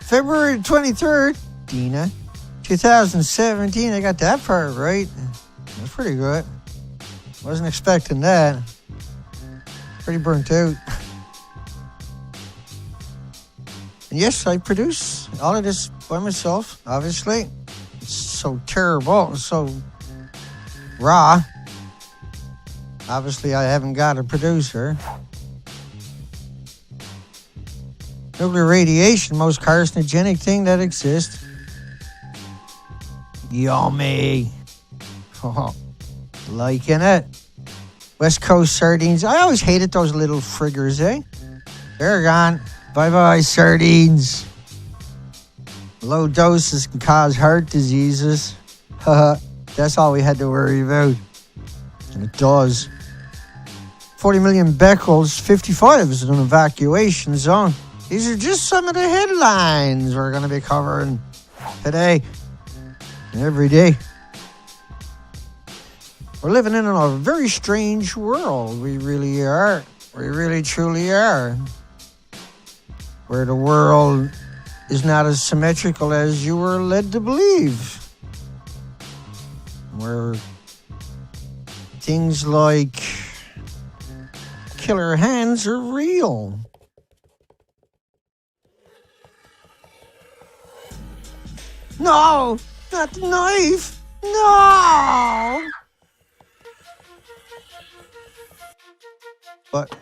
February 23rd, Dina, 2017. I got that part right. That's pretty good. Wasn't expecting that. Pretty burnt out. And yes, I produce all of this by myself, obviously. It's so terrible, it's so raw. Obviously, I haven't got a producer. Nuclear radiation, most carcinogenic thing that exists. Yummy. Oh, liking it. West Coast sardines. I always hated those little friggers, eh? They're gone. Bye-bye, sardines. Low doses can cause heart diseases. That's all we had to worry about. And it does. 40 million becquerels, 55 is an evacuation zone. These are just some of the headlines we're going to be covering today and every day. We're living in a very strange world. We really are. We really, truly are. Where the world is not as symmetrical as you were led to believe. Where things like killer hands are real. No! Not the knife! No! But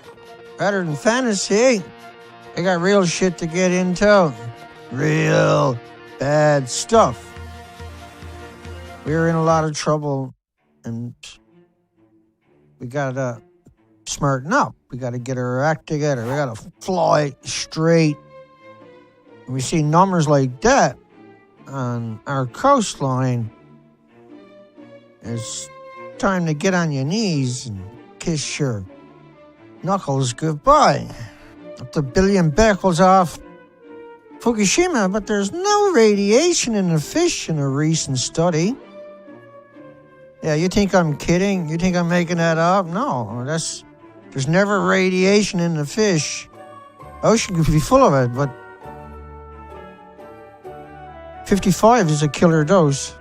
rather than fantasy, I got real shit to get into. Real bad stuff. We're in a lot of trouble, and we gotta smarten up. We gotta get our act together. We gotta fly straight. When we see numbers like that on our coastline, it's time to get on your knees and kiss your knuckles goodbye. Up to 1 billion becquerels off Fukushima, but there's no radiation in the fish in a recent study. Yeah, you think I'm kidding? You think I'm making that up? No, there's never radiation in the fish. Ocean could be full of it, but 55 is a killer dose.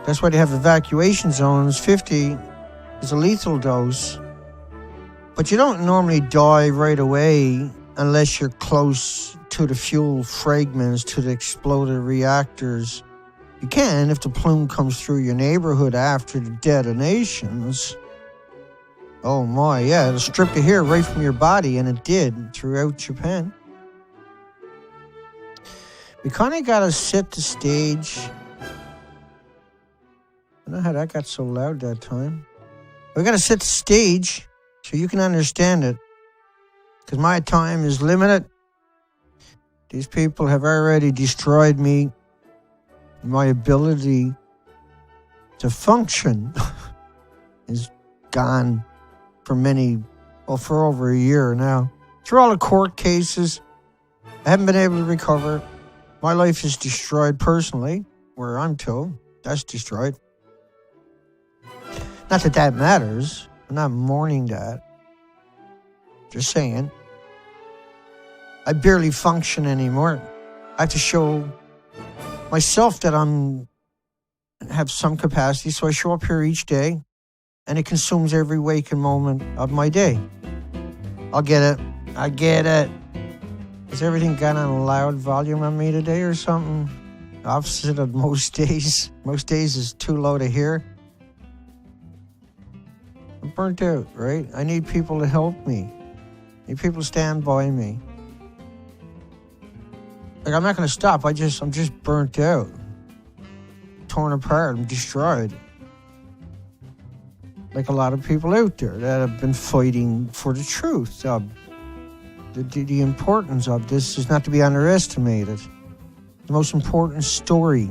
That's why they have evacuation zones. 50 is a lethal dose. But you don't normally die right away unless you're close to the fuel fragments, to the exploded reactors. You can if the plume comes through your neighborhood after the detonations. Oh my, yeah, it'll strip the hair right from your body, and it did throughout Japan. We kind of got to set the stage. I don't know how that got so loud that time. We got to set the stage so you can understand it. Because my time is limited. These people have already destroyed me. My ability to function is gone for for over a year now. Through all the court cases, I haven't been able to recover. My life is destroyed personally, where I'm to. That's destroyed. Not that that matters. I'm not mourning that. Just saying. I barely function anymore. I have to show myself that have some capacity, so I show up here each day, and it consumes every waking moment of my day. I'll get it. I get it. Has everything gone on a loud volume on me today or something? Opposite of most days. Most days is too low to hear. I'm burnt out, right? I need people to help me. I need people to stand by me. Like, I'm not going to stop. I'm just burnt out. Torn apart. I'm destroyed. Like a lot of people out there that have been fighting for the truth. The importance of this is not to be underestimated. The most important story.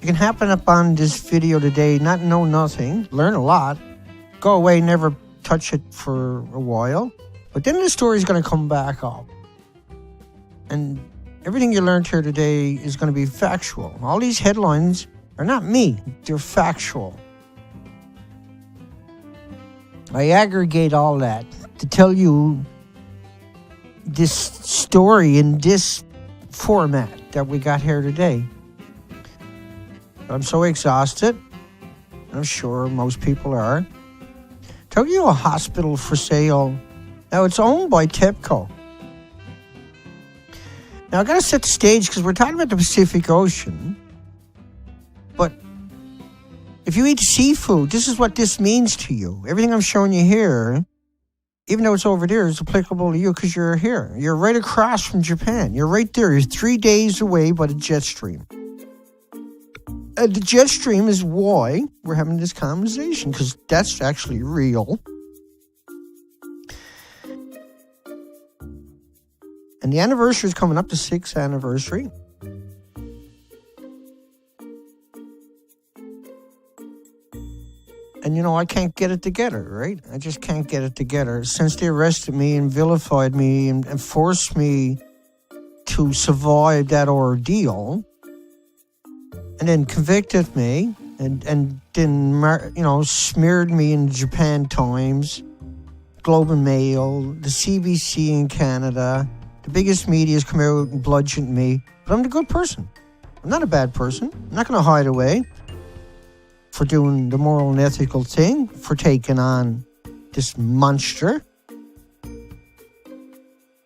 You can happen upon this video today, not know nothing, learn a lot, go away, never touch it for a while, but then the story is going to come back up. And everything you learned here today is going to be factual. All these headlines They're not me. They're factual. I aggregate all that to tell you this story in this format that we got here today. I'm so exhausted. I'm sure most people are. Tell you a hospital for sale. Now, it's owned by TEPCO. Now, I got to set the stage because we're talking about the Pacific Ocean. But if you eat seafood, this is what this means to you. Everything I'm showing you here, even though it's over there, is applicable to you because you're here. You're right across from Japan. You're right there. You're 3 days away by the jet stream. The jet stream is why we're having this conversation, because that's actually real. And the anniversary is coming up, the 6th anniversary. And, I can't get it together, right? I just can't get it together. Since they arrested me and vilified me and forced me to survive that ordeal, and then convicted me and then, smeared me in Japan Times, Globe and Mail, the CBC in Canada. The biggest media has come out and bludgeoned me. But I'm a good person. I'm not a bad person. I'm not going to hide away for doing the moral and ethical thing, for taking on this monster.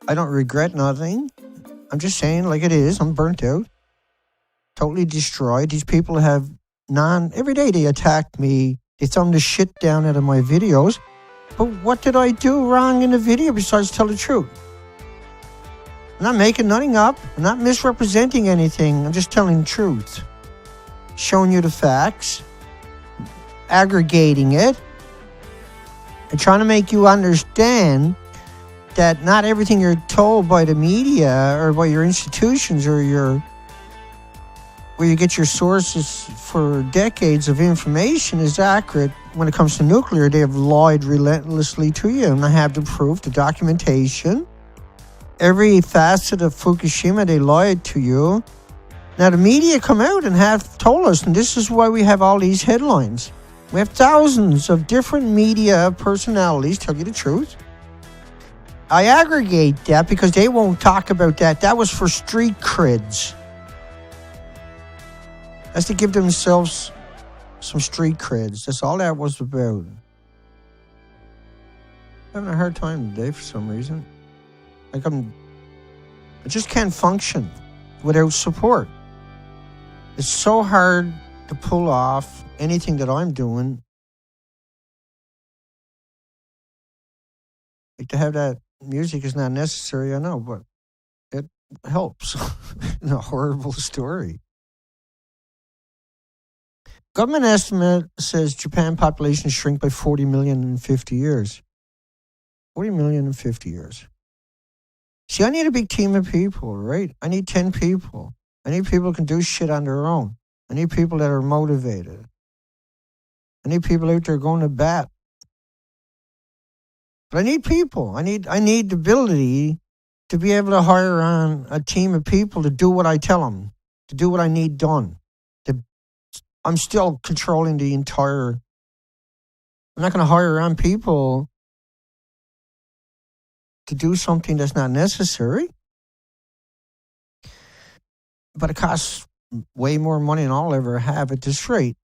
I don't regret nothing. I'm just saying like it is. I'm burnt out. Totally destroyed. These people have every day they attack me. They thumb the shit down out of my videos. But what did I do wrong in the video besides tell the truth? I'm not making nothing up. I'm not misrepresenting anything. I'm just telling the truth. Showing you the facts. Aggregating it. And trying to make you understand that not everything you're told by the media or by your institutions or where you get your sources for decades of information is accurate. When it comes to nuclear, they have lied relentlessly to you. And I have the proof, the documentation. Every facet of Fukushima, they lied to you. Now, the media come out and have told us, and this is why we have all these headlines. We have thousands of different media personalities tell you the truth. I aggregate that because they won't talk about that. That was for street creds. That's to give themselves some street creds. That's all that was about. I'm having a hard time today for some reason. I just can't function without support. It's so hard to pull off anything that I'm doing. Like, to have that music is not necessary, I know, but it helps in a horrible story. Government estimate says Japan population shrink by 40 million in 50 years. 40 million in 50 years. See, I need a big team of people, right? I need 10 people. I need people who can do shit on their own. I need people that are motivated. I need people out there going to bat. But I need people. I need the ability to be able to hire on a team of people to do what I tell them, to do what I need done. I'm still controlling the entire... I'm not going to hire on people to do something that's not necessary. But it costs way more money than I'll ever have at this rate.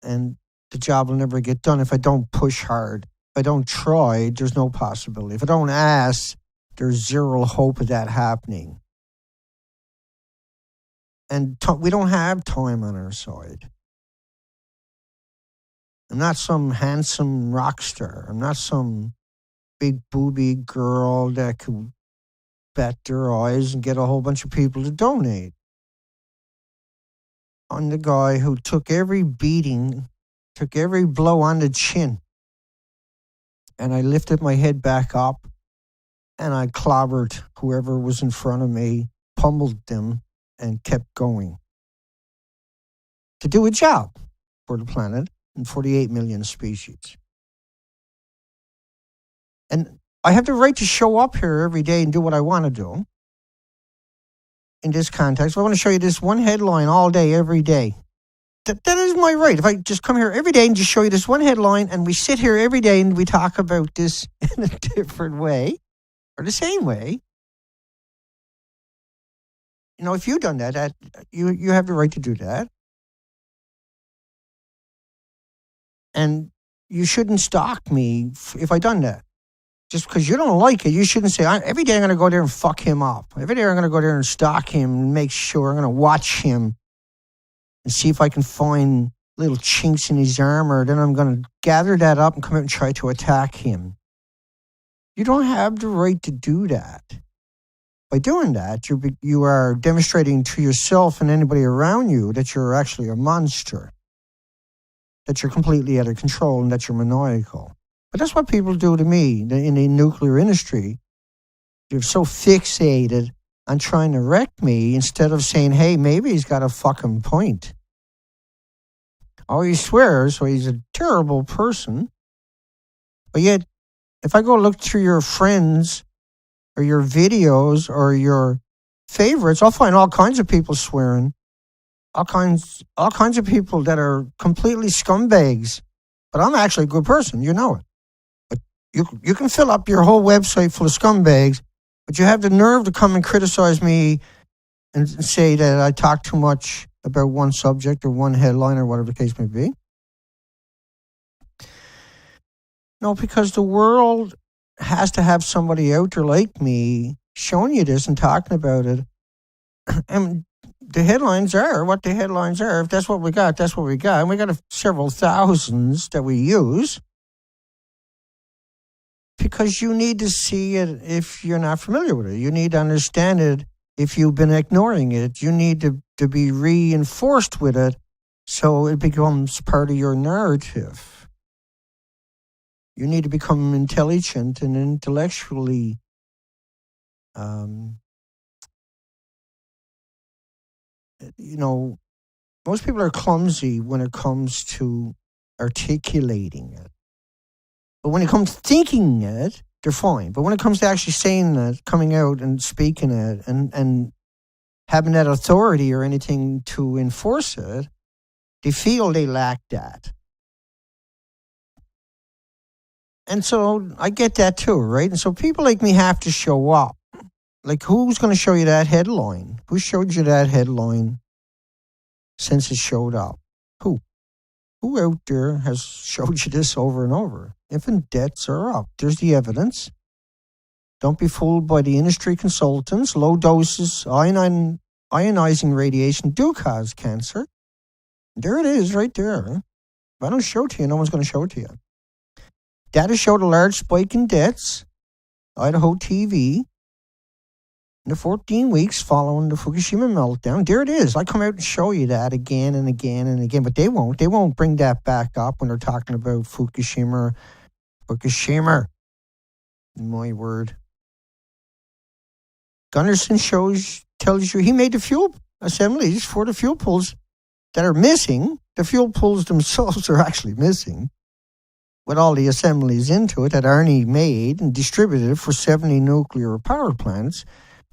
And the job will never get done if I don't push hard. If I don't try, there's no possibility. If I don't ask, there's zero hope of that happening. And we don't have time on our side. I'm not some handsome rock star. I'm not some big booby girl that could bat their eyes and get a whole bunch of people to donate. I'm the guy who took every beating, took every blow on the chin, and I lifted my head back up and I clobbered whoever was in front of me, pummeled them, and kept going. To do a job for the planet and 48 million species. And I have the right to show up here every day and do what I want to do. In this context, I want to show you this one headline all day, every day. that is my right. If I just come here every day and just show you this one headline, and we sit here every day and we talk about this in a different way or the same way, if you've done that, you have the right to do that. And you shouldn't stalk me if I done that. Just because you don't like it, you shouldn't say, every day I'm going to go there and fuck him up. Every day I'm going to go there and stalk him and make sure I'm going to watch him and see if I can find little chinks in his armor. Then I'm going to gather that up and come out and try to attack him. You don't have the right to do that. By doing that, you are demonstrating to yourself and anybody around you that you're actually a monster, that you're completely out of control, and that you're maniacal. But that's what people do to me in the nuclear industry. They're so fixated on trying to wreck me instead of saying, hey, maybe he's got a fucking point. Oh, he swears, so he's a terrible person. But yet, if I go look through your friends or your videos or your favorites, I'll find all kinds of people swearing. All kinds of people that are completely scumbags. But I'm actually a good person, you know it. But you can fill up your whole website full of scumbags, but you have the nerve to come and criticize me and say that I talk too much about one subject or one headline or whatever the case may be. No, because the world has to have somebody out there like me showing you this and talking about it. And the headlines are what the headlines are. If that's what we got, that's what we got. And we got several thousands that we use because you need to see it if you're not familiar with it. You need to understand it if you've been ignoring it. You need to be reinforced with it so it becomes part of your narrative. You need to become intelligent and intellectually most people are clumsy when it comes to articulating it. But when it comes to thinking it, they're fine. But when it comes to actually saying it, coming out and speaking it, and having that authority or anything to enforce it, they feel they lack that. And so I get that too, right? And so people like me have to show up. Like, who's going to show you that headline? Who showed you that headline since it showed up? Who? Who out there has showed you this over and over? Infant deaths are up. There's the evidence. Don't be fooled by the industry consultants. Low doses, ionizing radiation do cause cancer. There it is right there. If I don't show it to you, no one's going to show it to you. Data showed a large spike in deaths. Idaho TV. In the 14 weeks following the Fukushima meltdown, there it is. I come out and show you that again and again and again, but they won't. They won't bring that back up when they're talking about Fukushima. Fukushima. My word. Gunnarsson tells you he made the fuel assemblies for the fuel pools that are missing. The fuel pools themselves are actually missing, with all the assemblies into it that Arnie made and distributed for 70 nuclear power plants.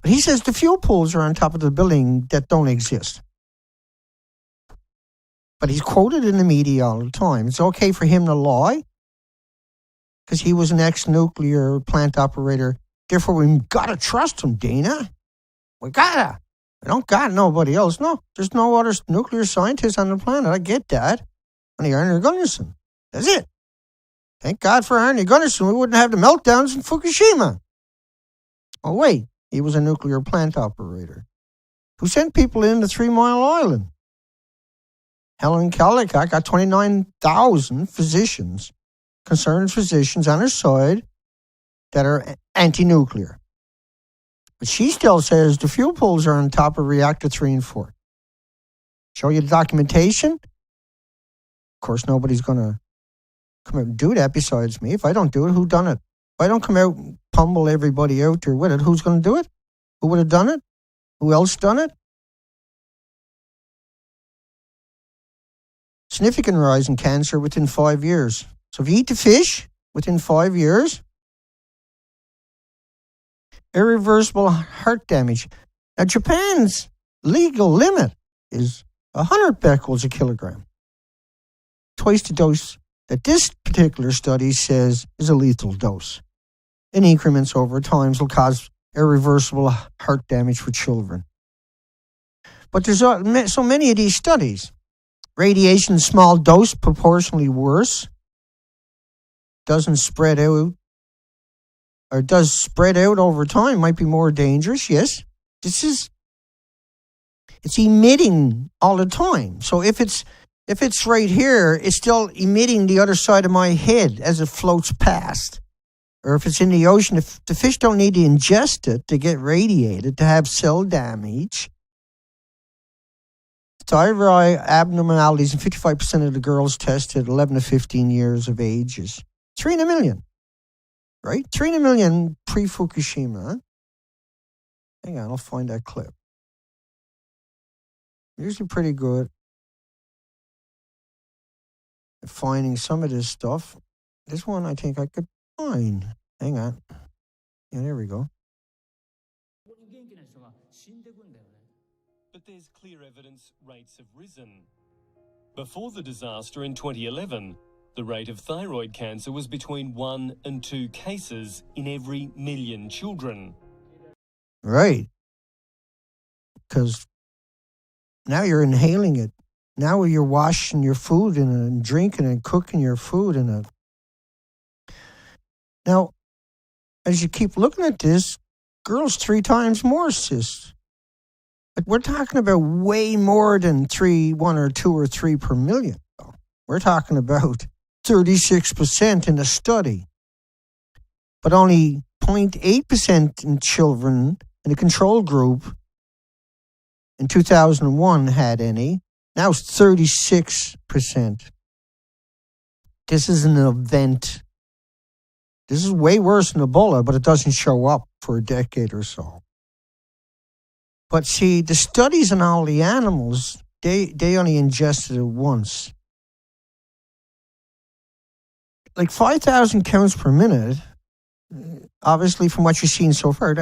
But he says the fuel pools are on top of the building that don't exist. But he's quoted in the media all the time. It's okay for him to lie because he was an ex-nuclear plant operator. Therefore, we've got to trust him, Dana. We gotta. We don't got nobody else. No, there's no other nuclear scientists on the planet. I get that. Only Arnie Gunnarsson. That's it. Thank God for Arnie Gunnarsson. We wouldn't have the meltdowns in Fukushima. Oh, wait. He was a nuclear plant operator who sent people into 3 Mile Island. Helen Caldicott got 29,000 physicians, concerned physicians on her side that are anti-nuclear. But she still says the fuel pools are on top of reactor 3 and 4. Show you the documentation. Of course, nobody's going to come out and do that besides me. If I don't do it, who done it? If I don't come out and pummel everybody out there with it, who's going to do it? Who would have done it? Who else done it? Significant rise in cancer within 5 years. So if you eat the fish within 5 years, irreversible heart damage. Now, Japan's legal limit is 100 becquerels a kilogram. Twice the dose that this particular study says is a lethal dose. In increments over time will cause irreversible heart damage for children. But there's so many of these studies. Radiation, small dose, proportionally worse. Doesn't spread out, or does spread out over time, might be more dangerous. Yes, it's emitting all the time. So if it's right here, it's still emitting the other side of my head as it floats past. Or if it's in the ocean, if the fish don't need to ingest it to get radiated, to have cell damage. Thyroid abnormalities in 55% of the girls tested 11 to 15 years of ages. 3 in a million, right? 3 in a million pre-Fukushima. Huh? Hang on, I'll find that clip. Usually pretty good at finding some of this stuff. This one I think I could find. Hang on. Yeah, there we go. But there's clear evidence rates have risen. Before the disaster in 2011, the rate of thyroid cancer was between 1 and 2 cases in every million children. Right. Because now you're inhaling it. Now you're washing your food and drinking and cooking your food in it. Now, as you keep looking at this, girls 3 times more cysts. But we're talking about way more than 1 or 2 or 3 per million. We're talking about 36% in the study. But only 0.8% in children in the control group in 2001 had any. Now it's 36%. This is an event. This is way worse than Ebola, but it doesn't show up for a decade or so. But see, the studies on all the animals, they only ingested it once. Like 5,000 counts per minute, obviously from what you've seen so far,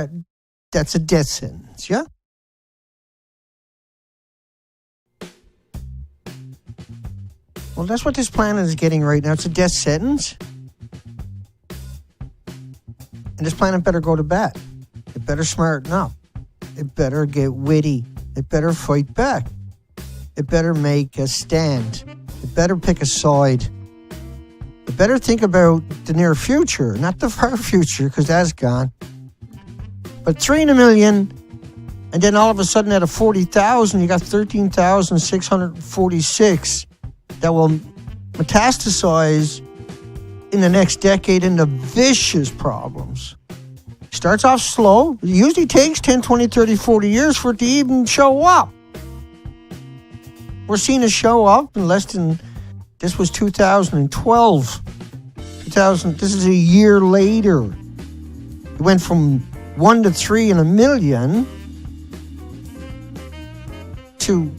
that's a death sentence, yeah? Well, that's what this planet is getting right now. It's a death sentence. And this planet better go to bat. It better smarten up. It better get witty. It better fight back. It better make a stand. It better pick a side. It better think about the near future, not the far future, because that's gone. But 3 in a million, and then all of a sudden out of 40,000, you got 13,646 that will metastasize in the next decade into vicious problems. Starts off slow. It usually takes 10, 20, 30, 40 years for it to even show up. We're seeing it show up in less than, this was 2012. This is a year later. It went from 1 to 3 in a million to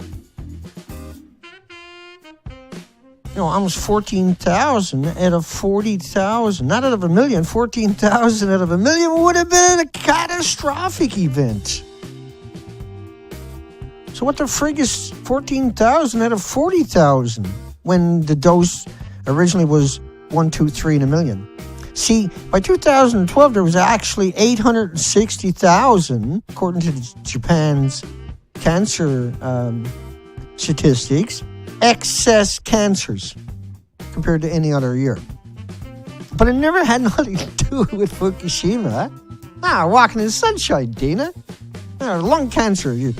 almost 14,000 out of 40,000. Not out of a million, 14,000 out of a million would have been a catastrophic event. So what the frig is 14,000 out of 40,000 when the dose originally was 1, 2, 3 in a million? See, by 2012, there was actually 860,000, according to Japan's cancer statistics, excess cancers compared to any other year. But it never had nothing to do with Fukushima. Walking in the sunshine, Dina. Lung cancer. You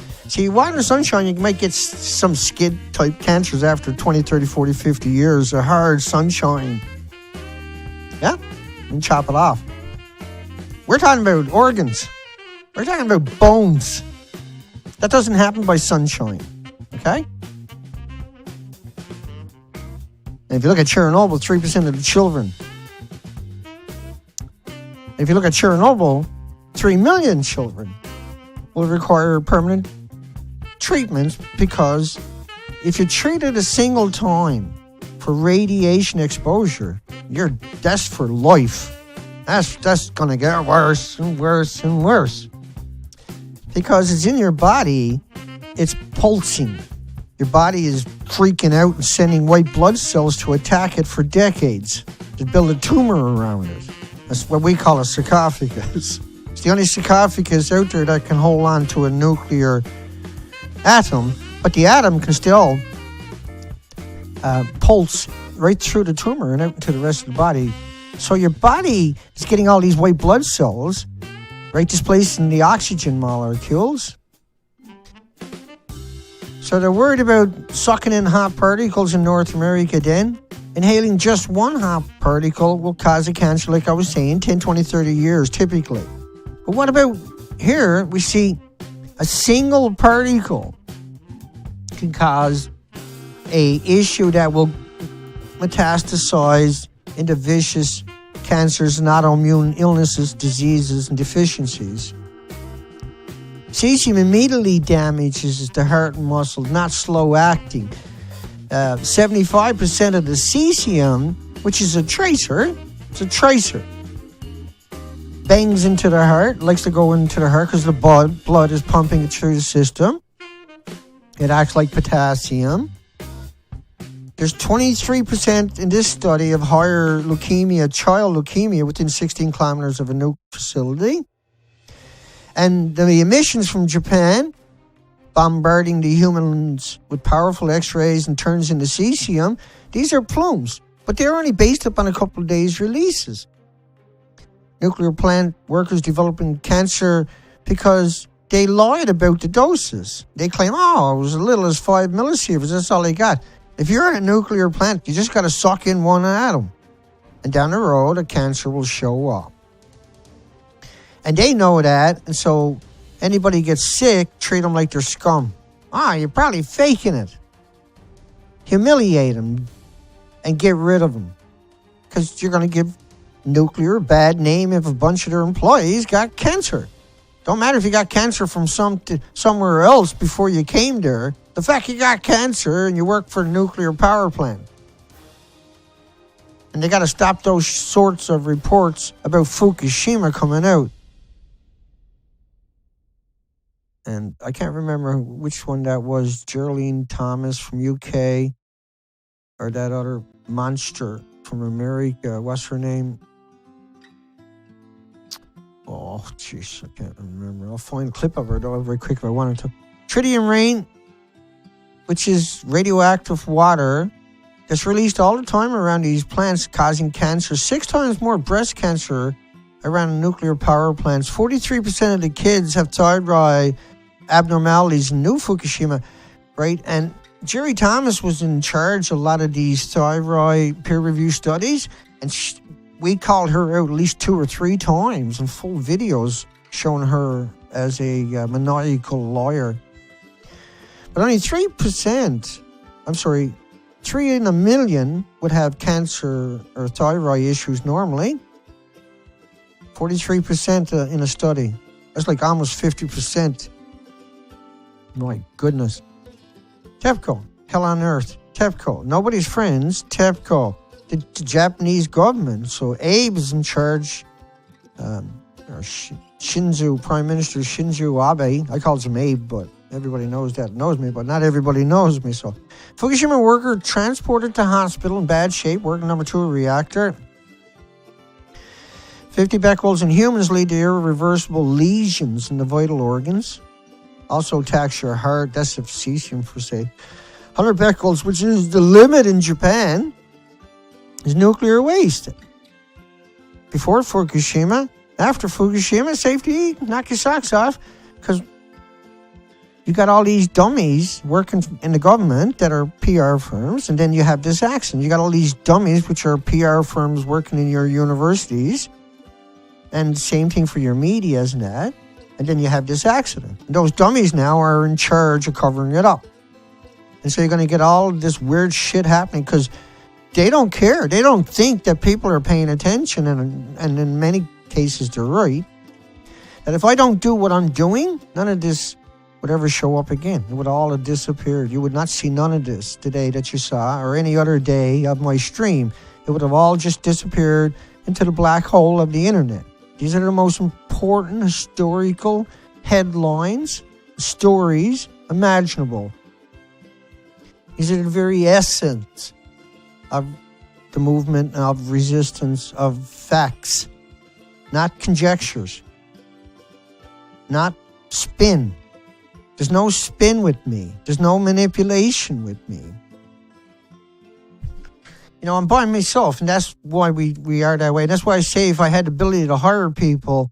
walk in the sunshine, you might get some skid-type cancers after 20, 30, 40, 50 years of hard sunshine. Yeah? And chop it off. We're talking about organs. We're talking about bones. That doesn't happen by sunshine. Okay? And if you look at Chernobyl, 3% of the children. If you look at Chernobyl, 3 million children will require permanent treatments, because if you treat it a single time for radiation exposure, that's for life. That's going to get worse and worse and worse. Because it's in your body, it's pulsing. your body is freaking out and sending white blood cells to attack it for decades to build a tumor around it. That's what we call a sarcophagus. It's the only sarcophagus out there that can hold on to a nuclear atom, but the atom can still pulse right through the tumor and out into the rest of the body. So your body is getting all these white blood cells, right, displacing the oxygen molecules. So they're worried about sucking in hot particles in North America then. Inhaling just one hot particle will cause a cancer, like I was saying, 10, 20, 30 years typically. But what about here? We see a single particle can cause a issue that will metastasize into vicious cancers and autoimmune illnesses, diseases, and deficiencies. Cesium immediately damages the heart and muscle, not slow acting. 75% of the cesium, which is a tracer, bangs into the heart, likes to go into the heart because the blood is pumping it through the system. It acts like potassium. There's 23% in this study of higher leukemia, child leukemia, within 16 kilometers of a nuke facility. And the emissions from Japan, bombarding the humans with powerful X-rays and turns into cesium, these are plumes, but they're only based upon a couple of days' releases. Nuclear plant workers developing cancer because they lied about the doses. They claim, it was as little as 5 millisieverts, that's all they got. If you're in a nuclear plant, you just got to suck in one atom. And down the road, a cancer will show up. And they know that, and so anybody gets sick, treat them like they're scum. You're probably faking it. Humiliate them and get rid of them. Because you're going to give nuclear a bad name if a bunch of their employees got cancer. Don't matter if you got cancer from somewhere else before you came there. The fact you got cancer and you work for a nuclear power plant. And they got to stop those sorts of reports about Fukushima coming out. And I can't remember which one that was, Geraldine Thomas from UK, or that other monster from America. What's her name? Oh, jeez, I can't remember. I'll find a clip of her, though, very quick if I wanted to. Tritium rain, which is radioactive water that's released all the time around these plants, causing cancer. 6 times more breast cancer around nuclear power plants. 43% of the kids have thyroid abnormalities in New Fukushima, right? And Jerry Thomas was in charge of a lot of these thyroid peer-reviewed studies, and we called her out at least 2 or 3 times in full videos showing her as a maniacal liar. But only 3 in a million would have cancer or thyroid issues normally. 43% in a study. That's like almost 50%. My goodness. TEPCO, hell on earth. TEPCO, nobody's friends. TEPCO, the Japanese government. So Abe is in charge. Prime Minister Shinzo Abe. I call him Abe, but everybody knows me, but not everybody knows me. So, Fukushima worker transported to hospital in bad shape, working number 2 reactor. 50 becquerels in humans lead to irreversible lesions in the vital organs. Also attacks your heart. That's the cesium per se. 100 becquerels, which is the limit in Japan, is nuclear waste. Before Fukushima, after Fukushima, safety, knock your socks off, because you got all these dummies working in the government that are PR firms, and then you have this accident. You got all these dummies, which are PR firms working in your universities, and same thing for your medias and that. And then you have this accident. And those dummies now are in charge of covering it up. And so you're going to get all this weird shit happening because they don't care. They don't think that people are paying attention. And in many cases, they're right. That if I don't do what I'm doing, none of this would ever show up again. It would all have disappeared. You would not see none of this today that you saw or any other day of my stream. It would have all just disappeared into the black hole of the internet. These are the most important historical headlines, stories imaginable. These are the very essence of the movement of resistance of facts, not conjectures, not spin. There's no spin with me. There's no manipulation with me. You know, I'm by myself, and that's why we are that way. That's why I say if I had the ability to hire people,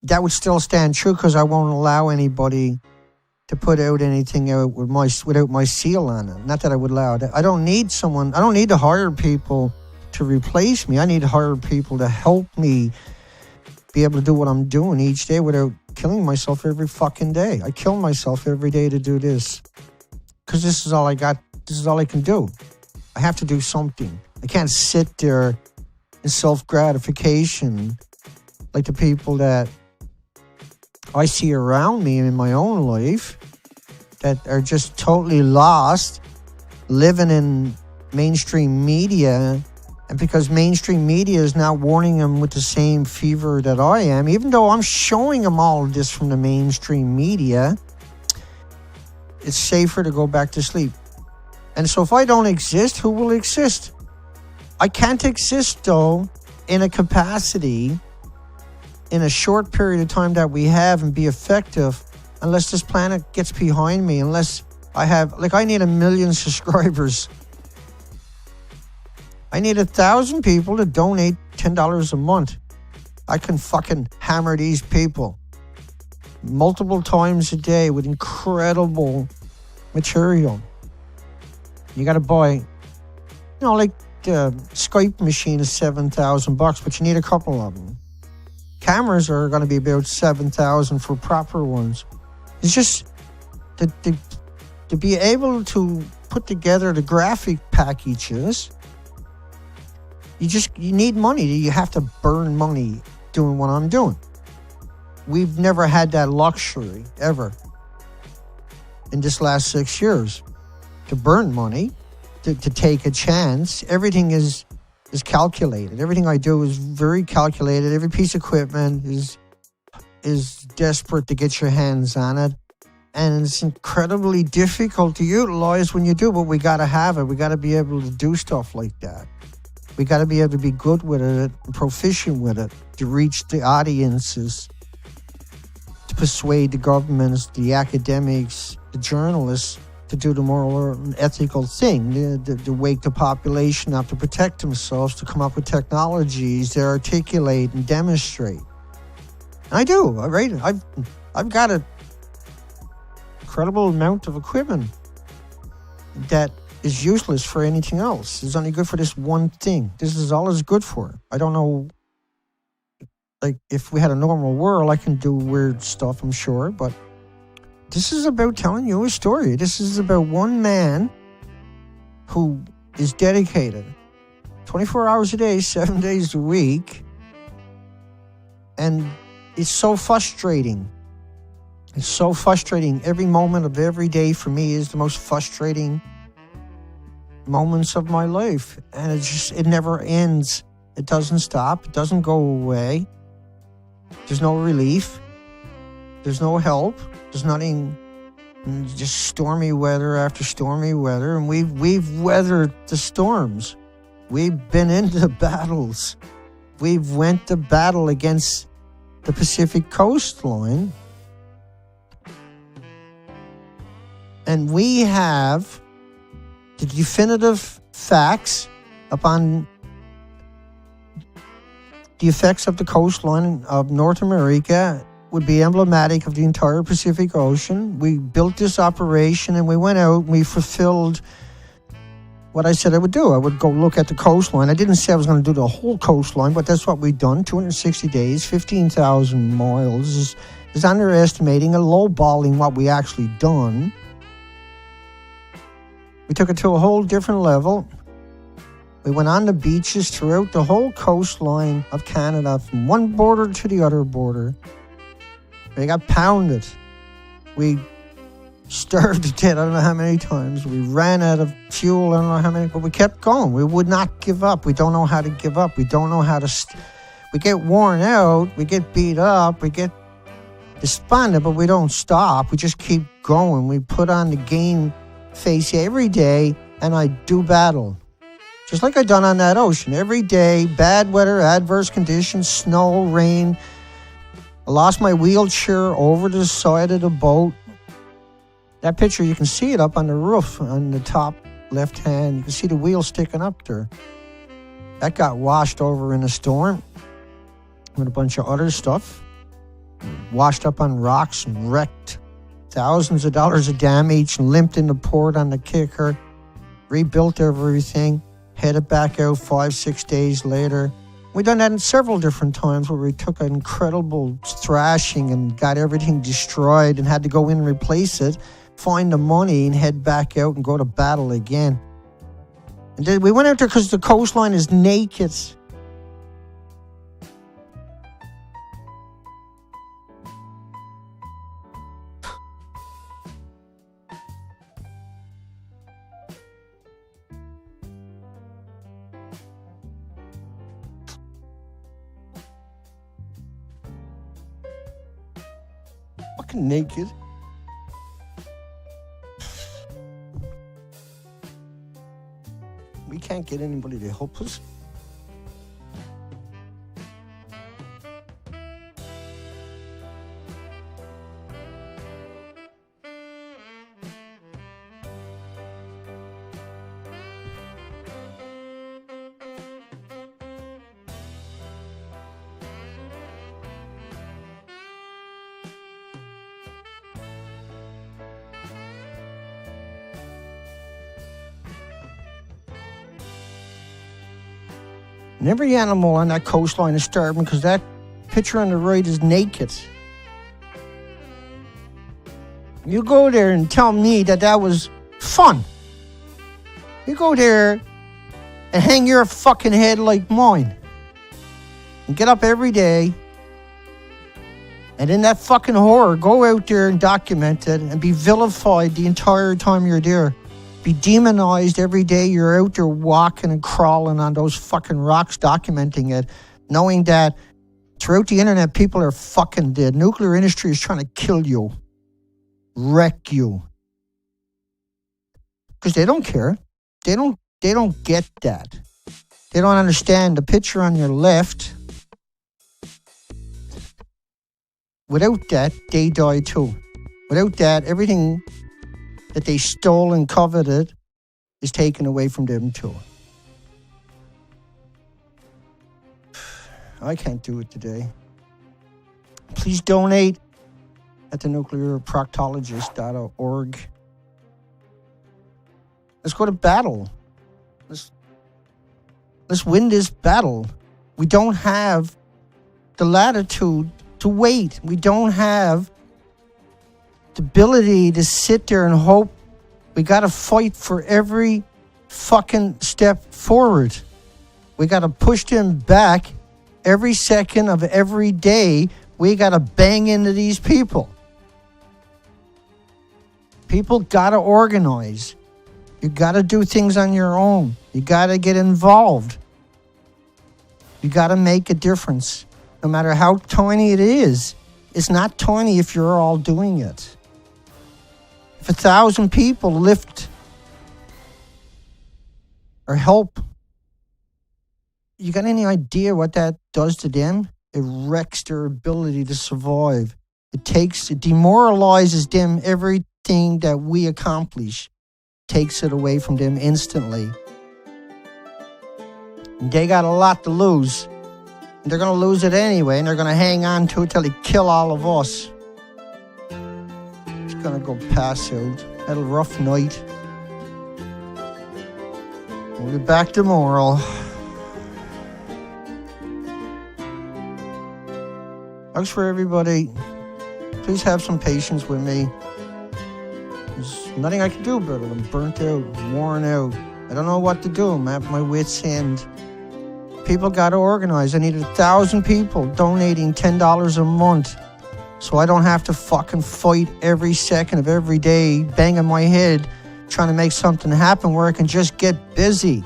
that would still stand true, because I won't allow anybody to put out anything out without my seal on it. Not that I would allow it. I don't need to hire people to replace me. I need to hire people to help me be able to do what I'm doing each day without killing myself every fucking day. I kill myself every day to do this, because this is all I got. This is all I can do. I have to do something. I can't sit there in self-gratification like the people that I see around me in my own life that are just totally lost, living in mainstream media. And because mainstream media is now warning them with the same fever that I am, even though I'm showing them all of this from the mainstream media, it's safer to go back to sleep. And so if I don't exist, who will exist? I can't exist, though, in a capacity, in a short period of time that we have, and be effective unless this planet gets behind me, unless I need 1 million subscribers. I need 1,000 people to donate $10 a month. I can fucking hammer these people multiple times a day with incredible material. You got to buy, like the Skype machine is $7,000, but you need a couple of them. Cameras are going to be about $7,000 for proper ones. It's just to be able to put together the graphic packages. You need money. You have to burn money doing what I'm doing. We've never had that luxury ever in this last 6 years to burn money, to take a chance. Everything is calculated. Everything I do is very calculated. Every piece of equipment is desperate to get your hands on it. And it's incredibly difficult to utilize when you do, but we got to have it. We got to be able to do stuff like that. We got to be able to be good with it, proficient with it, to reach the audiences, to persuade the governments, the academics, the journalists, to do the moral and ethical thing, to wake the population up, to protect themselves, to come up with technologies, to articulate and demonstrate. And I do, right? I've got an incredible amount of equipment that is useless for anything else. It's only good for this one thing. This is all it's good for. I don't know, like, if we had a normal world, I can do weird stuff, I'm sure, but this is about telling you a story. This is about one man who is dedicated 24 hours a day, 7 days a week. And it's so frustrating. It's so frustrating. Every moment of every day for me is the most frustrating moments of my life. And it never ends. It doesn't stop. It doesn't go away. There's no relief. There's no help. There's nothing, just stormy weather after stormy weather. And we've weathered the storms. We've been into battles. We've went to battle against the Pacific coastline. And we have the definitive facts upon the effects of the coastline of North America would be emblematic of the entire Pacific Ocean. We built this operation and we went out and we fulfilled what I said I would do. I would go look at the coastline. I didn't say I was going to do the whole coastline, but that's what we've done. 260 days, 15,000 miles is underestimating and lowballing what we actually done. We took it to a whole different level. We went on the beaches throughout the whole coastline of Canada, from one border to the other border. We got pounded. We starved to death, I don't know how many times. We ran out of fuel, I don't know how many, but we kept going. We would not give up. We don't know how to give up. We don't know how to... We get worn out. We get beat up. We get despondent, but we don't stop. We just keep going. We put on the game face you every day, and I do battle. Just like I done on that ocean. Every day, bad weather, adverse conditions, snow, rain. I lost my wheelchair over the side of the boat. That picture, you can see it up on the roof on the top left hand. You can see the wheel sticking up there. That got washed over in a storm with a bunch of other stuff. Washed up on rocks and wrecked. Thousands of dollars of damage, limped into port on the kicker. Rebuilt everything. Headed back out 5-6 days later. We've done that in several different times where we took an incredible thrashing and got everything destroyed and had to go in and replace it, find the money and head back out and go to battle again. And then we went out there because the coastline is naked. Fucking naked. We can't get anybody to help us. And every animal on that coastline is starving because that picture on the right is naked. You go there and tell me that that was fun. You go there and hang your fucking head like mine. And get up every day. And in that fucking horror, go out there and document it and be vilified the entire time you're there. Be demonized every day you're out there walking and crawling on those fucking rocks documenting it, knowing that throughout the internet people are fucking dead. Nuclear industry is trying to kill you, wreck you. Because they don't care. They don't get that. They don't understand the picture on your left. Without that, they die too. Without that, everything that they stole and coveted is taken away from them too. I can't do it today. Please donate at the nuclearproctologist.org. Let's go to battle. Let's win this battle. We don't have the latitude to wait. We don't have the ability to sit there and hope. We got to fight for every fucking step forward. We got to push them back every second of every day. We got to bang into these people. People got to organize. You got to do things on your own. You got to get involved. You got to make a difference. No matter how tiny it is, it's not tiny if you're all doing it. If 1,000 people lift or help, you got any idea what that does to them? It wrecks their ability to survive. It demoralizes them. Everything that we accomplish takes it away from them instantly. And they got a lot to lose. And they're going to lose it anyway, and they're going to hang on to it till they kill all of us. Just going to go pass out. Had a rough night. We'll be back tomorrow. Thanks for everybody. Please have some patience with me. There's nothing I can do about it. I'm burnt out, worn out. I don't know what to do. I'm at my wit's end. People got to organize. I need 1,000 people donating $10 a month so I don't have to fucking fight every second of every day, banging my head, trying to make something happen where I can just get busy.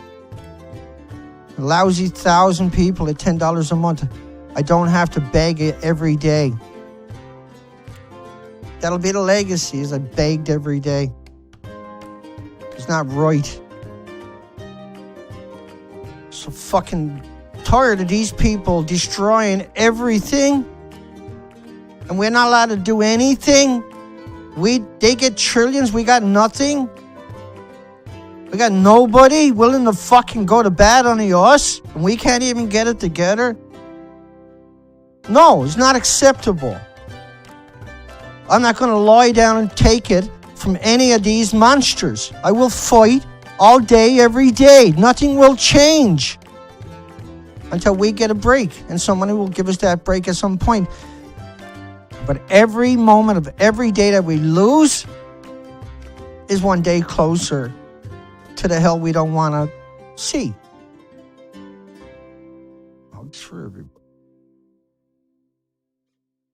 A lousy 1,000 people at $10 a month. I don't have to beg it every day. That'll be the legacy, as I begged every day. It's not right. So fucking tired of these people destroying everything. And we're not allowed to do anything. They get trillions, we got nothing. We got nobody willing to fucking go to bat on us, and we can't even get it together. No, it's not acceptable. I'm not going to lie down and take it from any of these monsters. I will fight all day, every day. Nothing will change until we get a break, and somebody will give us that break at some point. But every moment of every day that we lose is one day closer to the hell we don't want to see. Oh, true.